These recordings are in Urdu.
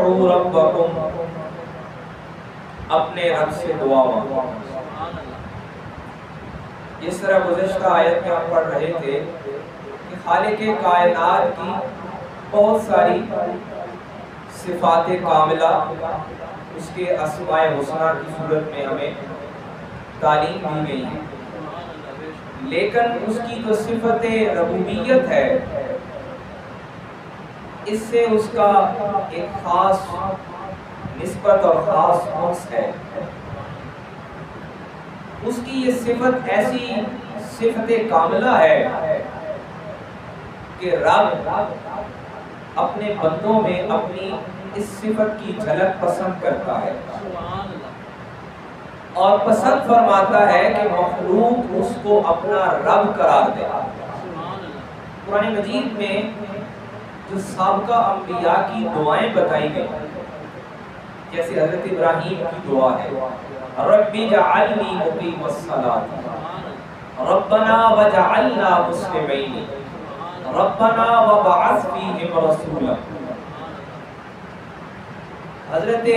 ادعوا ربکم، اپنے رب سے دعا مانگو۔ جس طرح گزشتہ آیت میں ہم پڑھ رہے تھے کہ خالق کائنات کی بہت ساری صفات کاملہ اس کے اسماء حسنہ کی صورت میں ہمیں تعلیم دی گئی ہے، لیکن اس کی جو صفت ربوبیت ہے اس سے اس کا ایک خاص نسبت اور خاص انس ہے۔ اس کی یہ صفت ایسی صفت کاملہ ہے کہ رب اپنے بندوں میں اپنی اس صفت کی جھلک پسند کرتا ہے اور پسند فرماتا ہے کہ مخلوق اس کو اپنا رب قرار دے۔ قرآن مجید میں جو سابقہ انبیاء کی دعائیں بتائی گئی، جیسے حضرت ابراہیم کی دعا ہے رب اجعلنی مقیم الصلاۃ ربنا وجعلنا مسلمین ربنا وبعث فیہم رسولا۔ حضرت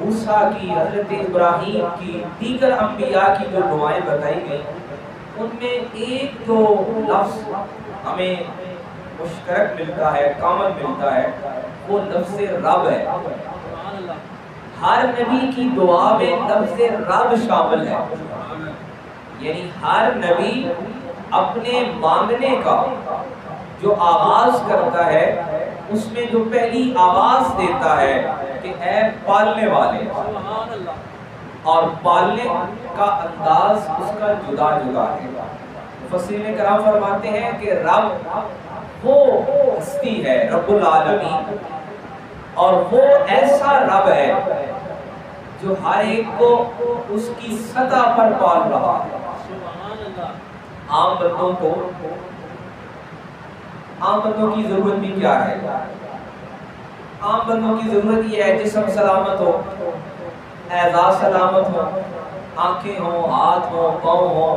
موسیٰ کی، حضرت ابراہیم کی، دیگر انبیاء کی جو دعائیں بتائی گئیں ان میں ایک جو لفظ ہمیں مشترک ملتا ہے، کامن ملتا ہے، وہ لفظ رب ہے۔ ہر نبی کی دعا میں لفظ رب شامل ہے، یعنی ہر نبی اپنے مانگنے کا جو آغاز کرتا ہے اس میں جو پہلی آواز دیتا ہے کہ اے پالنے والے، اور پالنے کا انداز اس کا جدا جدا ہے۔ مفسرین کرام فرماتے ہیں کہ رب وہ ہستی ہے، رب العالمین، اور وہ ایسا رب ہے جو ہر ایک کو اس کی سطح پر پال رہا ہے۔ عام بندوں کی ضرورت بھی کیا ہے؟ عام بندوں کی ضرورت یہ ہے جسم سلامت ہو، اعضاء سلامت ہو، آنکھیں ہوں، ہاتھ ہوں، پاؤں ہوں،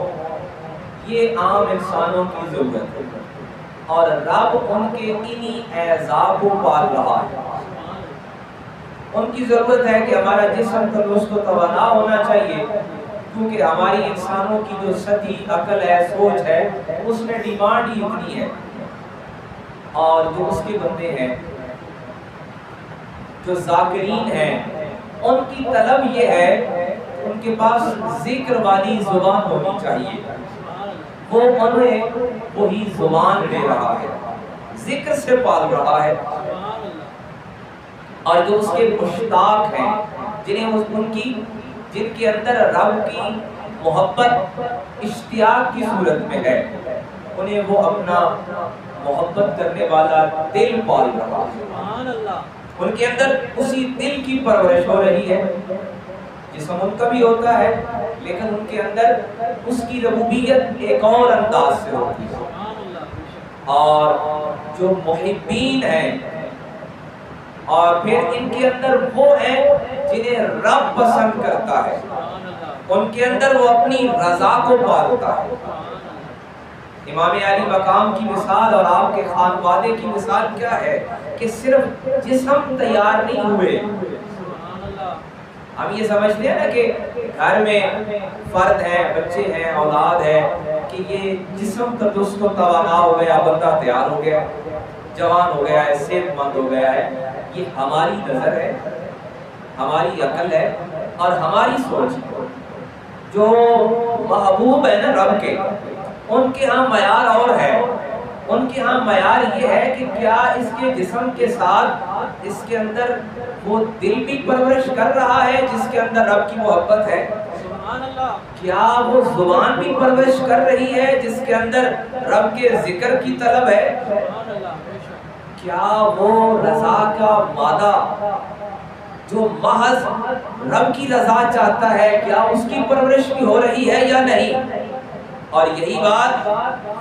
یہ عام انسانوں کی ضرورت ہے، اور رب ان کے انہی اعضاء کو پال رہا ہے۔ ان کی ضرورت ہے کہ ہمارا جسم تندرست و توانا ہونا چاہیے، کیونکہ ہماری انسانوں کی جو سطحی عقل ہے، سوچ ہے، اس میں ڈیمانڈ ہی اتنی ہے، اور جو اس کے بندے ہیں، جو ذاکرین ہیں، ان کی طلب یہ ہے ان کے پاس ذکر والی زبان ہونی چاہیے، وہ انہیں وہی زبان دے رہا ہے، ذکر سے پال رہا ہے، اور جو اس کے مشتاق ہیں، جن کے اندر رب کی محبت اشتیاق کی صورت میں ہے، انہیں وہ اپنا محبت کرنے والا دل پال رہا ہے، ان کے اندر اسی دل کی پرورش ہو رہی ہے۔ جسم ان کا بھی ہوتا ہے، لیکن ان کے اندر اس کی ربوبیت ایک اور انداز سے ہوتی ہے، اور جو محبین ہیں، اور پھر ان کے اندر وہ ہیں جنہیں رب پسند کرتا ہے، ان کے اندر وہ اپنی رضا کو پالتا ہے۔ امام علی مقام کی مثال اور آپ کے خانوادے کی مثال کیا ہے کہ صرف جسم تیار نہیں ہوئے۔ ہم یہ سمجھتے ہیں نا کہ گھر میں فرد ہیں، بچے ہیں، اولاد ہے، کہ یہ جسم تندرست و توانا ہو گیا، بندہ تیار ہو گیا، جوان ہو گیا ہے، صحت مند ہو گیا ہے۔ یہ ہماری نظر ہے، ہماری عقل ہے اور ہماری سوچ ہے۔ جو محبوب ہے نا رب کے، ان کے ہاں معیار اور ہے، ان کے ہاں معیار یہ ہے کہ کیا اس کے جسم کے ساتھ اس کے اندر وہ دل بھی پرورش کر رہا ہے جس کے اندر رب کی محبت ہے، کیا وہ زبان بھی پرورش کر رہی ہے جس کے اندر رب کے ذکر کی طلب ہے، کیا وہ رضا کا مادہ جو محض رب کی رضا چاہتا ہے، کیا اس کی پرورش بھی ہو رہی ہے یا نہیں؟ اور یہی بات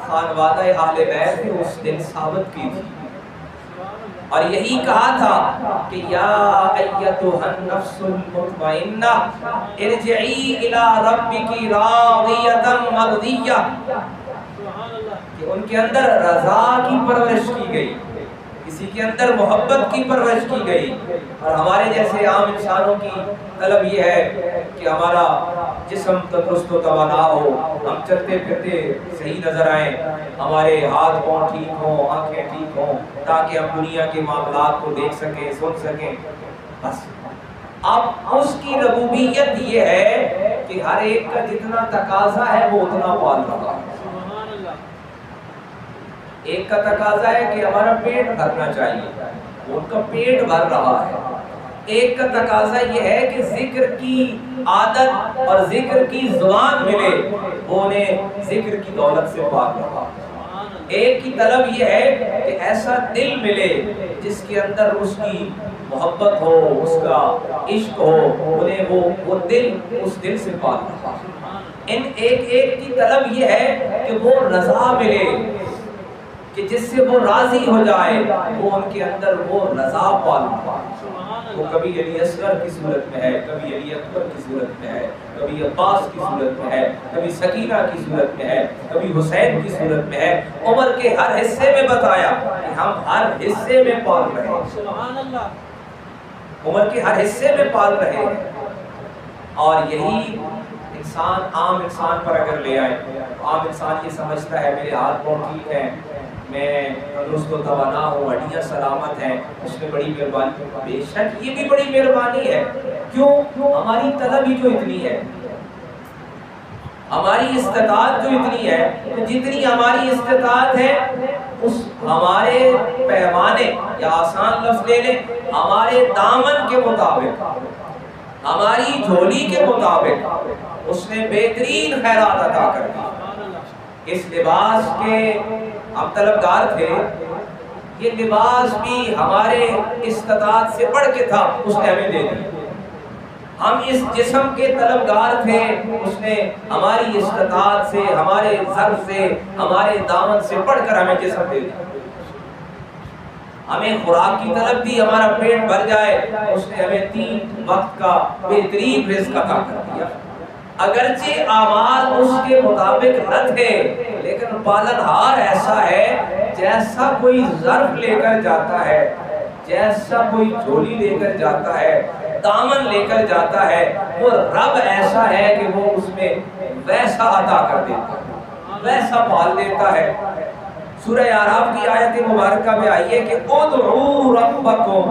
خانوادہ اہل بیت نے اس دن ثابت کی تھی، اور یہی کہا تھا کہ یا ایتھا النفس المطمئنہ ارجعی الی ربک راضیۃ مرضیہ، کہ ان کے اندر رضا کی پرورش کی گئی۔ کسی کے اندر محبت کی پرورش کی گئی. اور ہمارے جیسے عام انسانوں کی طلب یہ ہے کہ ہمارا جسم تندرست و توانا ہو، ہم چلتے پھرتے صحیح نظر آئیں، ہمارے ہاتھ پاؤں ٹھیک ہوں، آنکھیں ٹھیک ہوں، تاکہ ہم دنیا کے معاملات کو دیکھ سکیں، سن سکیں. بس اب اس کی ربوبیت یہ ہے کہ ہر ایک کا جتنا تقاضا ہے وہ اتنا پال رہا ہے. ایک کا تقاضا ہے کہ ہمارا پیٹ بھرنا چاہیے، ان کا پیٹ بھر رہا ہے. ایک کا تقاضا یہ ہے کہ ذکر کی عادت اور ذکر کی زبان ملے، وہ انہیں ذکر کی دولت سے پال رہا ہے. ایک کی طلب یہ ہے کہ ایسا دل ملے جس کے اندر اس کی محبت ہو، اس کا عشق ہو، انہیں وہ دل اس دل سے پال رہا ہے. ان ایک کی طلب یہ ہے کہ وہ رضا ملے، کہ جس سے وہ راضی ہو جائے، وہ ان کے اندر وہ رضا پال رہا ہے. وہ کبھی علی اصغر کی صورت میں ہے، کبھی علی اکبر کی صورت میں ہے، کبھی عباس کی صورت میں ہے، کبھی سکینہ کی صورت میں ہے، کبھی حسین کی صورت میں ہے. عمر کے ہر حصے میں بتایا کہ ہم ہر حصے میں پال رہے ہیں. سبحان اللہ. عمر کے ہر حصے میں پال رہے ہیں. اور یہی انسان عام انسان پر اگر لے آئے، عام انسان یہ سمجھتا ہے میرے ہاتھ پاؤں ٹھیک ہیں، میں تندرست و توانا ہوں، ہڈیاں سلامت ہیں، اس میں بڑی مہربانی. بے شک یہ بھی بڑی مہربانی ہے. کیوں؟ ہماری طلب ہی جو اتنی ہے، ہماری استطاعت جو اتنی ہے، تو جتنی ہماری استطاعت ہے اس ہمارے پیمانے، یا آسان لفظ لے لیں، ہمارے دامن کے مطابق، ہماری جھولی کے مطابق اس نے بہترین خیرات عطا کر دی. اس لباس کے ہم طلبگار تھے، یہ لباس بھی ہمارے استطاعت سے بڑھ کے تھا، اس نے ہمیں دے دی. ہم اس جسم کے طلبگار تھے، اس نے ہماری استطاعت سے، ہمارے ظرف سے، ہمارے دامن سے بڑھ کر ہمیں جسم دے دیا. ہمیں خوراک کی طلب دی، ہمارا پیٹ بھر جائے، اس نے ہمیں 3 وقت کا بہترین رزق عطا کر دیا. اگرچہ اعمال اس کے مطابق نہ تھے، لیکن پالنہار ایسا ہے جیسا کوئی ظرف لے کر جاتا ہے، جیسا کوئی جھولی لے کر جاتا ہے، دامن لے کر جاتا ہے، وہ رب ایسا ہے کہ وہ اس میں ویسا عطا کر دیتا ہے، ویسا پال دیتا ہے. سورہ اعراف کی آیت مبارکہ میں آئی ہے کہ ادعوا ربکم،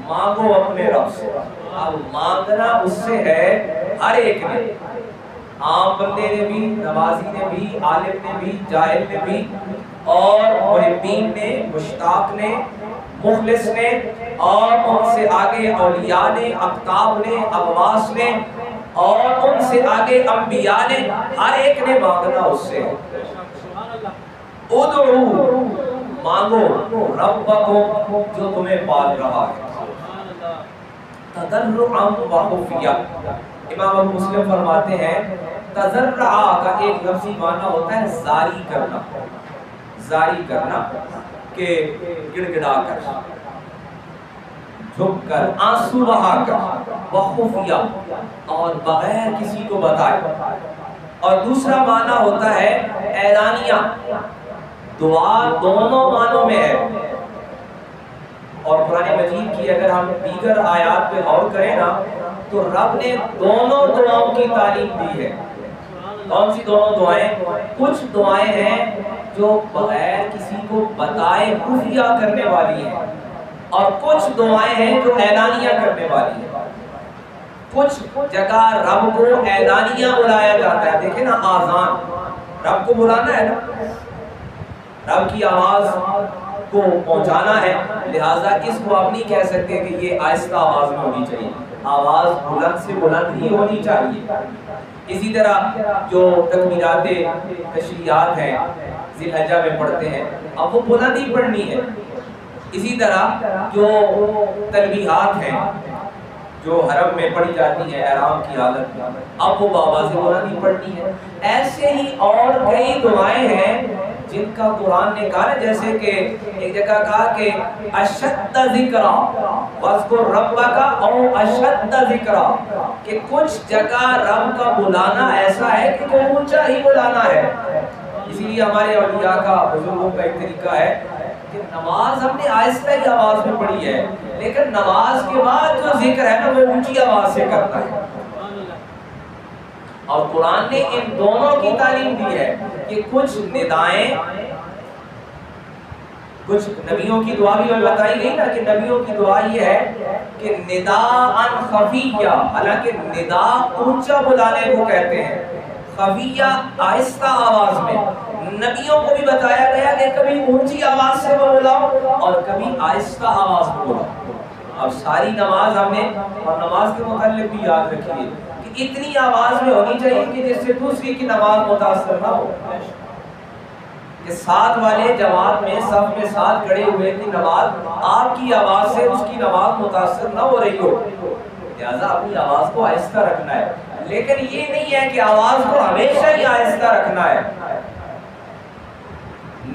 مانگو اپنے رب سے. اب مانگنا اس سے ہے ہر ایک نے، عام بندے نے بھی، نمازی نے بھی، عالم نے بھی، جاہل نے بھی، اور محبین نے، مشتاق نے، مخلص نے، اور ان سے آگے اولیاء نے، اقطاب نے، اغواص نے، اور ان سے آگے انبیاء نے. ہر ایک نے مانگنا اس سے. ادعو، مانگو ربکم، جو تمہیں پال رہا ہے. تضرعا وخفیہ، امام ابو مسلم فرماتے ہیں تضرع کا ایک لفظی معنی ہوتا ہے زاری کرنا، زاری کرنا کہ گڑ گڑا کر، جھک کر، آنسو بہا کر، وخفیہ، اور بغیر کسی کو بتائے. اور دوسرا معنی ہوتا ہے اعلانیہ. دعا دونوں معنوں میں ہے. اور قرآن مجید کی اگر ہم دیگر آیات پہ غور کریں نا، تو رب نے دونوں دعاؤں کی تعلیم دی ہے. کون سی دونوں دعائیں؟ کچھ دعائیں ہیں جو بغیر کسی کو بتائے خفیہ کرنے والی ہیں، اور کچھ دعائیں ہیں جو اعلانیہ کرنے والی ہیں. کچھ جگہ رب کو اعلانیہ بلایا جاتا ہے. دیکھیں نا، آذان، رب کو بلانا ہے نا، رب کی آواز کو پہنچانا ہے، لہٰذا اس کو آپ نہیں کہہ سکتے کہ یہ آہستہ آواز میں ہونی چاہیے، آواز بلند سے بلند ہی ہونی چاہیے. اسی طرح جو تکبیرات تشریعات ہیں ذی الحجہ میں پڑھتے ہیں، اب وہ بلند ہی پڑھنی ہے. اسی طرح جو تلبیحات ہیں جو حرم میں پڑھی جاتی ہے احرام کی حالت میں، اب وہ بآواز بلند ہی پڑھنی ہے. ایسے ہی اور کئی دعائیں ہیں جن کا قرآن نے کہا، جیسے کہ ایک جگہ کہا کہ اشد ذکرا واذکر ربک او اشد ذکرا، کہ کچھ جگہ رب کا بلانا ایسا ہے کہ وہ اونچا ہی بلانا ہے. اسی لیے ہمارے اولیاء کا، بزرگوں کا ایک طریقہ ہے کہ نماز ہم نے آہستہ ہی آواز میں پڑھی ہے، لیکن نماز کے بعد جو ذکر ہے نا وہ اونچی آواز سے کرنا ہے۔ اور قرآن نے ان دونوں کی تعلیم دی ہے کہ کچھ ندائیں، کچھ نبیوں کی دعا بھی ہمیں بتائی گئی نا کہ نبیوں کی دعا یہ ہے کہ نداء خفیہ، حالانکہ ندا اونچا بلانے کو کہتے ہیں، خفیہ آہستہ آواز میں۔ نبیوں کو بھی بتایا گیا کہ کبھی اونچی آواز سے بلاؤ اور کبھی آہستہ آواز میں بلاؤ۔ اب ساری نماز ہم نے، اور نماز کے متعلق بھی یاد رکھیے کہ اتنی آواز میں ہونی چاہیے کہ جس سے دوسری کی نماز متاثر نہ ہو، کہ ساتھ والے جماعت میں صف میں ساتھ کھڑے ہوئے کی نماز آپ کی آواز سے اس کی نماز متاثر نہ ہو رہی ہو، لہذا اپنی آواز کو آہستہ رکھنا ہے۔ لیکن یہ نہیں ہے کہ آواز کو ہمیشہ ہی آہستہ رکھنا ہے۔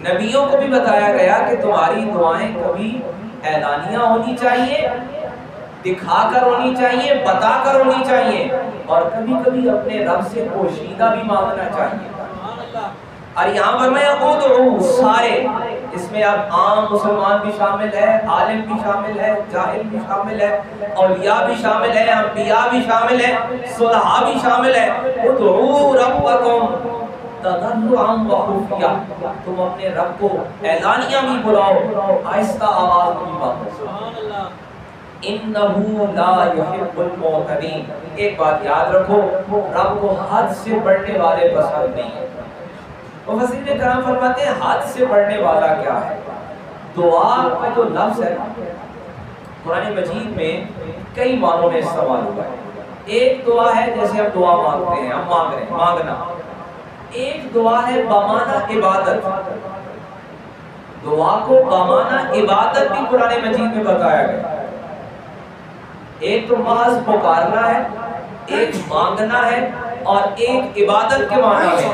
نبیوں کو بھی بتایا گیا کہ تمہاری دعائیں کبھی اعلانیہ ہونی چاہیے، دکھا کر ہونی چاہیے، بتا کر ہونی چاہیے، اور کبھی کبھی اپنے رب سے پوشیدہ بھی مانگنا چاہیے۔ اور یہاں پر میں ادعو سارے، اس میں اب عام مسلمان بھی شامل ہے، عالم بھی شامل ہے، جاہل بھی شامل ہے، اولیاء بھی شامل ہے، انبیاء بھی شامل ہے، صلحاء بھی شامل ہے۔ ادعو ربکم تضرعا وخفیہ، تم اپنے رب کو اعلانیہ بھی بلاؤ، آہستہ آواز میں بھی بلاؤ۔ انہو لا یحب المعتدین، ایک بات یاد رکھو، رب کو حد سے بڑھنے والے پسند نہیں ہے۔ مفسرین کرام فرماتے ہیں حد سے بڑھنے والا کیا ہے؟ دعا کا جو لفظ ہے قرآن مجید میں کئی معنوں میں استعمال ہوا ہے۔ ایک دعا ہے جیسے ہم دعا مانگتے ہیں، ہم مانگ رہے ہیں، مانگنا۔ ایک دعا ہے بمعنی عبادت، دعا کو بمعنی عبادت بھی قرآن مجید میں بتایا گیا۔ ایک تو محض پکارنا ہے، ایک مانگنا ہے، اور ایک عبادت کے معنی ہے۔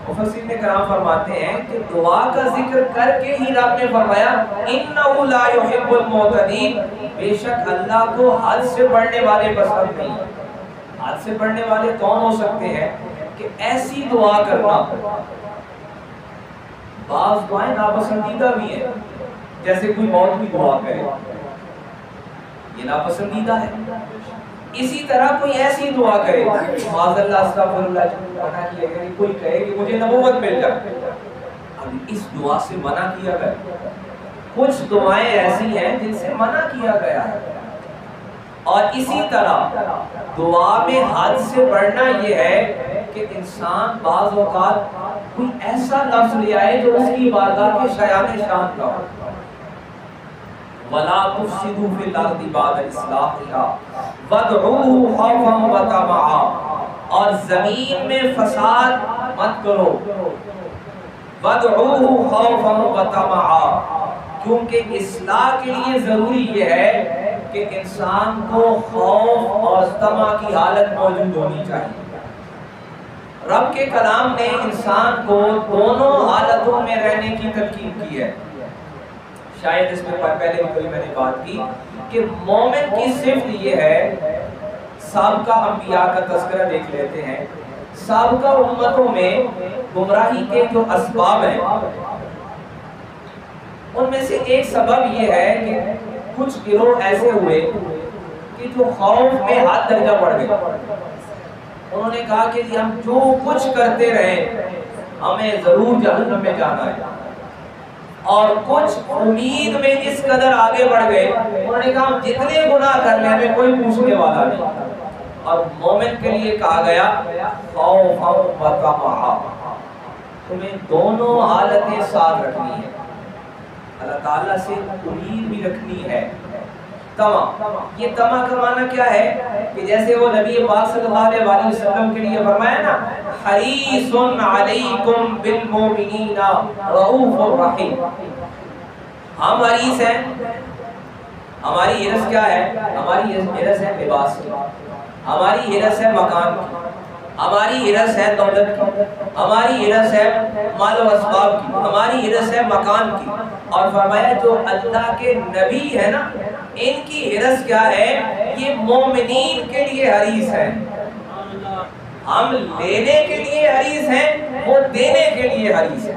مفسرین کرام فرماتے ہیں کہ دعا کا ذکر کر کے ہی رب نے فرمایا انہو لا یحب المعتدین، بے شک اللہ کو حد سے بڑھنے والے پسند نہیں۔ حد سے بڑھنے والے کون ہو سکتے ہیں؟ کہ ایسی دعا کرنا، بعض دعائیں ناپسندیدہ بھی ہیں، جیسے کوئی موت کی دعا کرے، یہ ناپسندیدہ ہے۔ اسی طرح کوئی ایسی دعا کرے، معاذ اللہ استغفر اللہ، پتہ کیا کہ کوئی کہے کہ مجھے نبوت مل جائے، اب اس دعا سے منع کیا گیا۔ کچھ دعائیں ایسی ہیں جن سے منع کیا گیا ہے۔ اور اسی طرح دعا میں حد سے بڑھنا یہ ہے کہ انسان بعض اوقات کوئی ایسا لفظ لے آئے جو اس کی بارگاہ کے شایان شان کا ہو۔ وَلَا تُفْسِدُوا فِي الْأَرْضِ بَعْدَ إِصْلَاحِهَا وَادْعُوهُ خَوْفًا وَطَمَعًا، اور زمین میں فساد مت کرو، وَادْعُوهُ خَوْفًا وَطَمَعًا، کیونکہ اصلاح کے لیے ضروری یہ ہے کہ انسان کو خوف اور طمع کی حالت موجود ہونی چاہیے۔ رب کے کلام نے انسان کو دونوں حالتوں میں رہنے کی تلقین کی ہے۔ شاید اس میں پہلے بھی کوئی میں نے بات کی کہ مومن کی صفت یہ ہے، سابقہ انبیاء کا تذکرہ دیکھ لیتے ہیں۔ سابقہ امتوں میں گمراہی کے جو اسباب ہیں ان میں سے ایک سبب یہ ہے کہ کچھ گروہ ایسے ہوئے کہ جو خوف میں حد درجہ بڑھ گئے۔ انہوں نے کہا کہ ہم جو کچھ کرتے رہیں ہمیں ضرور جہنم میں جانا ہے، اور کچھ امید میں اس قدر آگے بڑھ گئے، انہوں نے کہا ہم جتنے گناہ کر لیں ہمیں کوئی پوچھنے والا نہیں۔ اور مومن کے لیے کہا گیا خوفا وطمعا، تمہیں دونوں حالتیں ساتھ رکھنی ہیں، اللہ تعالیٰ سے امید بھی رکھنی ہے۔ طمع، یہ طمع کا معنی کیا ہے کہ جیسے وہ نبی پاک صلی اللہ علیہ وسلم کے لیے فرمایا نا حریص علیکم بالمؤمنین رؤوف الرحیم، ہم حریص ہیں، ہماری حرص کیا ہے؟ ہماری حرص ہے لباس کی، ہماری حرص ہے مکان کی، ہماری حرص ہے دولت کی، ہماری حرص ہے مال و اسباب کی، ہماری حرص ہے مکان کی۔ اور فرمایا جو اللہ کے نبی ہے نا ان کی حرص کیا ہے؟ یہ مومنین کے لیے حریص ہے۔ ہم لینے کے لیے حریص ہیں، وہ دینے کے لیے حریص ہے۔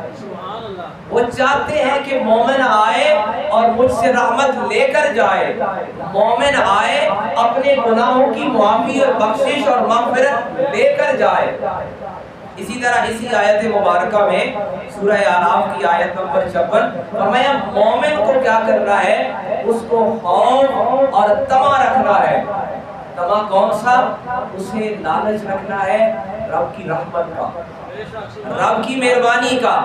وہ چاہتے ہیں کہ مومن آئے اور مجھ سے رحمت لے کر جائے، مومن آئے اپنے گناہوں کی معافی اور بخشش اور مغفرت لے کر جائے۔ اسی طرح اسی آیت مبارکہ میں سورہ اعراف کی آیت نمبر 56 فرمایا مومن کو کیا کرنا ہے، اس کو خوف اور طمع رکھنا ہے۔ طمع کون سا؟ اسے لالچ رکھنا ہے رب کی رحمت کا، رب کی مہربانی کا،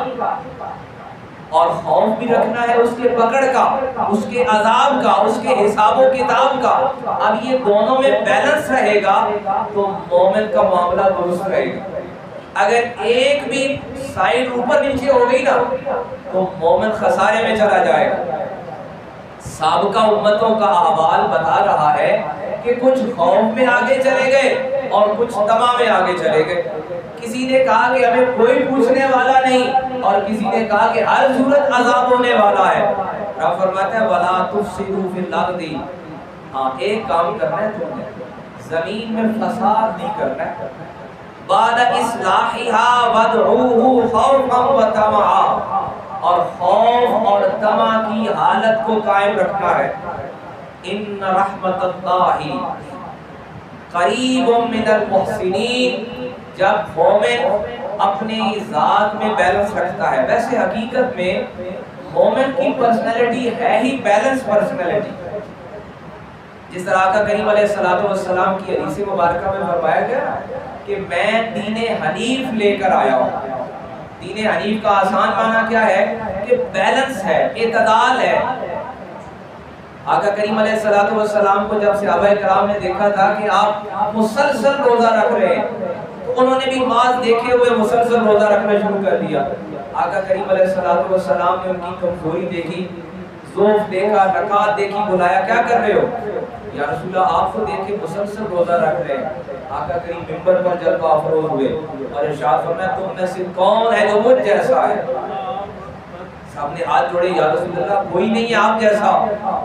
اور خوف بھی رکھنا ہے اس کے پکڑ کا، اس کے عذاب کا، اس کے حساب و کتاب کا۔ اب یہ دونوں میں بیلنس رہے گا تو مومن کا معاملہ درست رہے گا۔ اگر ایک بھی سائڈ اوپر نیچے ہو گئی نا تو مومن خسارے میں چلا جائے گا۔ سابقہ امتوں کا احوال بتا رہا ہے کہ کچھ خوف میں آگے چلے گئے اور کچھ طمع میں آگے چلے گئے۔ کسی نے کہا کہ ہمیں کوئی پوچھنے والا نہیں، اور کسی نے کہا کہ ہر صورت عذاب ہونے والا ہے۔ رب فرماتا ہے وَلَا تُفْسِدُوا فِي الْأَرْضِ، ہاں ایک کام کرنا ہے تم نے، زمین میں فساد نہیں کرنا ہے، بعد اصلاحها وَادْعُوهُ خَوْفًا وَطَمَعًا، اور خوف اور طمع کی حالت کو قائم رکھنا ہے۔ ان رحمت اللہ قریب من المحسنین، جب مومن اپنی ذات میں بیلنس رکھتا ہے۔ ویسے حقیقت میں مومن کی پرسنالٹی ہے ہی بیلنس پرسنالٹی، جس طرح آقا کریم علیہ السلام کی حدیث مبارکہ میں فرمایا گیا کہ میں دین حنیف لے کر آیا ہوں۔ دین حنیف کا آسان معنی کیا ہے کہ بیلنس ہے، اعتدال ہے۔ آقا کریم علیہ السلام کو جب صحابہ کرام نے دیکھا تھا کہ آپ مسلسل روزہ رکھ رہے ہیں تو انہوں نے بھی ماذ دیکھے ہوئے مسلسل روزہ رکھنا شروع کر دیا۔ آقا کریم علیہ السلام نے ان کی کمزوری دیکھی، ضعف دیکھا، رکعت دیکھی، بلایا کیا کر رہے ہو؟ یا رسول اللہ آپ کو دیکھ کے مسلسل روزہ رکھ رہے ہیں۔ آقا کریم منبر پر جلوہ افروز ہوئے اور ارشاد فرمایا تم میں سے کون ہے جو مجھ جیسا ہے؟ سامنے ہاتھ جوڑے، یا رسول اللہ کوئی نہیں ہے آپ جیسا،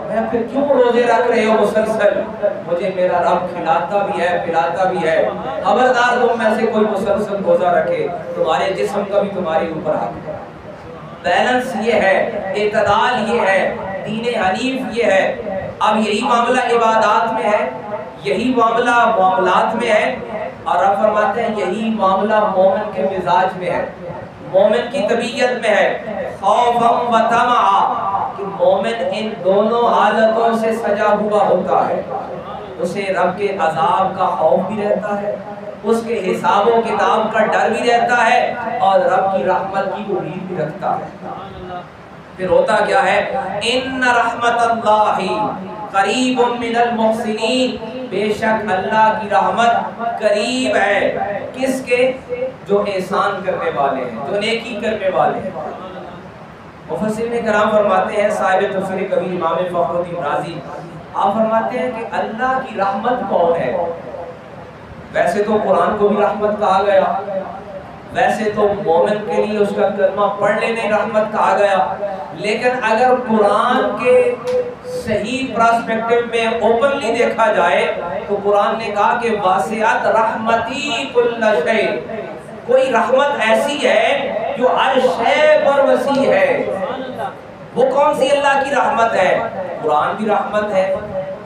میں پھر کیوں روزے رکھ رہے ہو مسلسل؟ مجھے میرا رب کھلاتا بھی ہے پلاتا بھی ہے، خبردار تم میں سے کوئی مسلسل روزہ رکھے، تمہارے جسم کا بھی تمہارے اوپر حق ہے۔ بیلنس یہ ہے، اعتدال یہ ہے، دین حنیف یہ ہے۔ اب یہی معاملہ عبادات میں ہے، یہی معاملہ معاملات میں ہے، اور اب فرماتے ہیں یہی معاملہ مومن کے مزاج میں ہے، مومن کی طبیعت میں ہے، خوفا و طمعا، کہ مومن ان دونوں حالتوں سے سجا ہوا ہوتا ہے۔ اسے رب کے عذاب کا خوف بھی رہتا ہے، اس کے حساب و کتاب کا ڈر بھی رہتا ہے، اور رب کی رحمت کی امید بھی رکھتا ہے۔ پھر ہوتا کیا ہے؟ ان رحمت اللہ قریب من المحسنین، بے شک اللہ کی رحمت قریب ہے کس کے؟ جو احسان کرنے والے ہیں، جو نیکی کرنے والے ہیں۔ مفسرین کرام فرماتے ہیں، صاحب تفسیر کبیر امام فخر الدین رازی، آپ فرماتے ہیں کہ اللہ کی رحمت کون ہے؟ ویسے تو قرآن کو بھی رحمت کہا گیا، ویسے تو مومن کے لیے اس کا کلمہ پڑھ لینے رحمت کہا گیا، لیکن اگر قرآن کے صحیح پرسپیکٹو میں اوپنلی دیکھا جائے تو قرآن نے کہا کہ واسعت رحمتی کل شیء، کوئی رحمت ایسی ہے جو ہر شے پر وسیع ہے۔ وہ کون سی اللہ کی رحمت ہے؟ قرآن بھی رحمت ہے،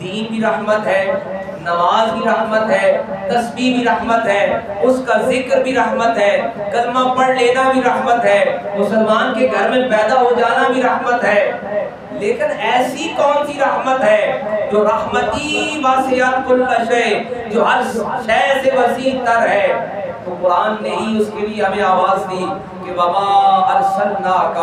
دین بھی رحمت ہے، نماز بھی رحمت ہے، تسبیح بھی رحمت ہے، اس کا ذکر بھی رحمت ہے، کلمہ پڑھ لینا بھی رحمت ہے، مسلمان کے گھر میں پیدا ہو جانا بھی رحمت ہے۔ لیکن ایسی کون سی رحمت ہے جو رحمتی واسعت کل شیء، جو ہر شے سے وسیع تر ہے؟ تو قرآن نے ہی اس کے لیے ہمیں آواز دی کہ وَمَا أَرْسَلْنَاكَ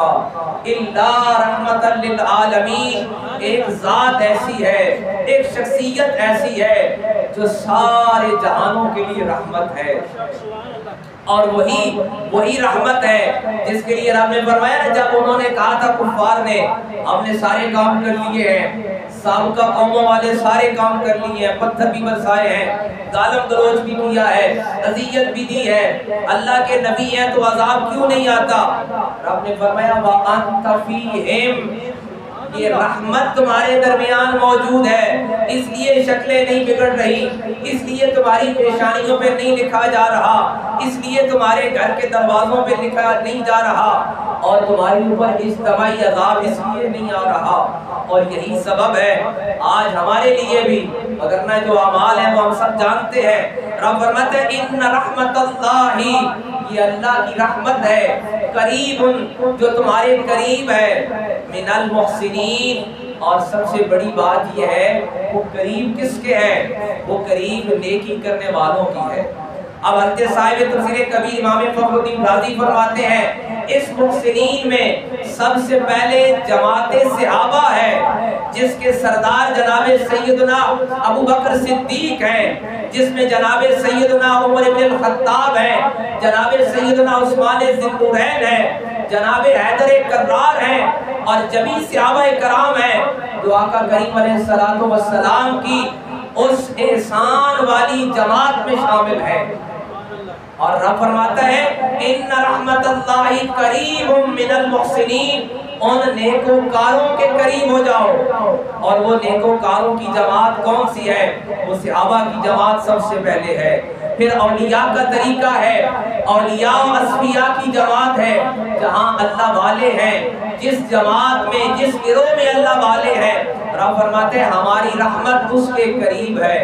إِلَّا رَحْمَةً لِلْعَالَمِينَ، ایک ذات ایسی ہے، ایک شخصیت ایسی ہے جو سارے جہانوں کے لیے رحمت ہے، اور وہی رحمت ہے جس کے لیے رب نے فرمایا نا، جب انہوں نے کہا تھا کفار نے ہم نے سارے کام کر لیے ہیں، سابقہ قوموں والے سارے کام کر لیے ہیں، پتھر بھی برسائے ہیں، ظالم گلوچ بھی کیا ہے، اذیت بھی دی ہے، اللہ کے نبی ہیں تو عذاب کیوں نہیں آتا؟ رب نے فرمایا وَأَنْتَ فِيهِمْ، یہ رحمت تمہارے درمیان موجود ہے، اس لیے شکلیں نہیں بگڑ رہی، اس لیے تمہاری پیشانیوں پہ نہیں لکھا جا رہا، اس لیے تمہارے گھر کے دروازوں پہ لکھا نہیں جا رہا، اور تمہارے اوپر اجتماعی عذاب اس لیے نہیں آ رہا، اور یہی سبب ہے آج ہمارے لیے بھی، وگرنہ جو اعمال ہیں وہ ہم سب جانتے ہیں۔ رب فرماتے ہیں ان رحمت اللہ، یہ اللہ کی رحمت ہے، قریب جو تمہارے قریب ہے، من المحسنین، اور سب سے بڑی بات یہ ہے وہ قریب کس کے ہے؟ وہ قریب نیکی کرنے والوں کی ہے۔ اب حضرت صاحب تفسیر کبیر امام فخر الدین رازی فرماتے ہیں اس محسنین میں سب سے پہلے جماعت صحابہ ہے، جس کے سردار جناب سیدنا ابو بکر صدیق ہیں، جس میں جناب سیدنا عمر بن الخطاب ہیں، جناب سیدنا عثمان ذی النورین ہیں، جناب حیدر کرار ہیں، اور جمیع صحابہ کرام ہیں جو آقا کریم علیہ السلام کی اس احسان والی جماعت میں شامل ہیں۔ اور رب فرماتا ہے ان رحمت اللہ قریب من المحسنین، ان نیکوکاروں کے قریب ہو جاؤ۔ اور وہ نیکوکاروں کی جماعت کون سی ہے؟ وہ صحابہ کی جماعت سب سے پہلے ہے، پھر اولیاء کا طریقہ ہے، اولیاء و اصفیاء کی جماعت ہے، جہاں اللہ والے ہیں، جس جماعت میں جس گروہ میں اللہ والے ہیں، رب فرماتے ہیں ہماری رحمت اس کے قریب ہے۔